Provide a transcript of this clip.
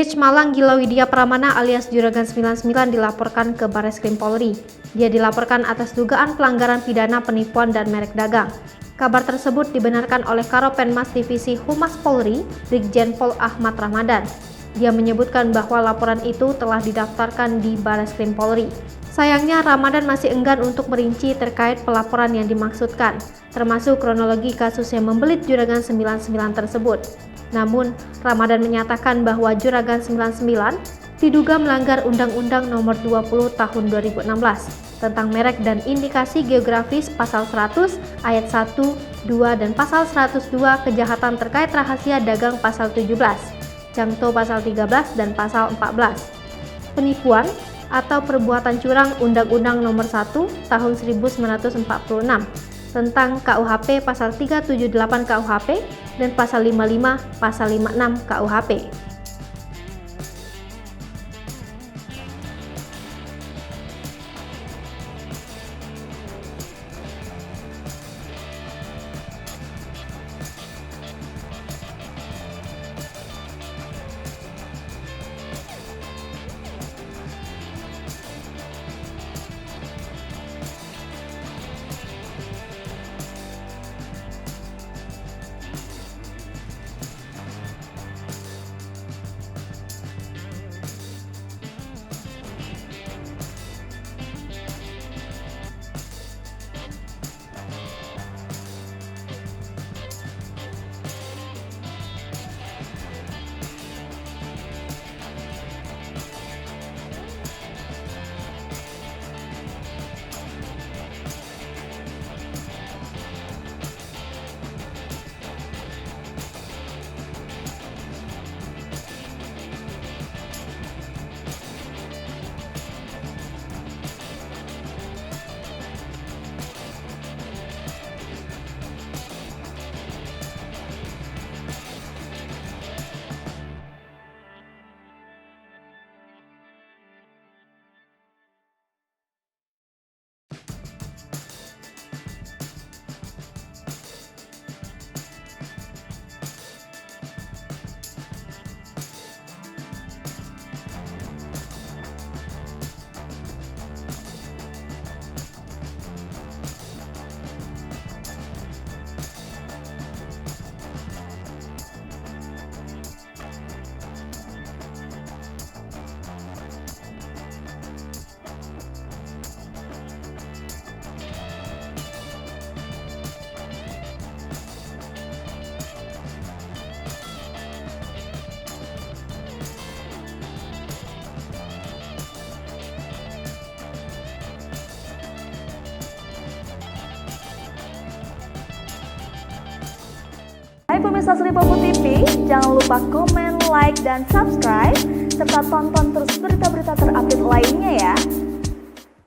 Rich Malang Gila Widya Pramana alias Juragan 99 dilaporkan ke Bareskrim Polri. Dia dilaporkan atas dugaan pelanggaran pidana penipuan dan merek dagang. Kabar tersebut dibenarkan oleh Karopenmas Divisi Humas Polri, Brigjen Pol Ahmad Ramadan. Dia menyebutkan bahwa laporan itu telah didaftarkan di Bareskrim Polri. Sayangnya Ramadan masih enggan untuk merinci terkait pelaporan yang dimaksudkan, termasuk kronologi kasus yang membelit Juragan 99 tersebut. Namun, Ramadan menyatakan bahwa Juragan 99 diduga melanggar Undang-Undang Nomor 20 Tahun 2016 tentang merek dan indikasi geografis pasal 100 ayat 1, 2 dan pasal 102 kejahatan terkait rahasia dagang pasal 17, Jangto pasal 13 dan pasal 14. Penipuan atau perbuatan curang Undang-Undang Nomor 1 Tahun 1946 tentang KUHP pasal 378 KUHP dan pasal 55 pasal 56 KUHP. Hai pemirsa Sri Popo TV, jangan lupa komen, like, dan subscribe, serta tonton terus berita-berita terupdate lainnya ya.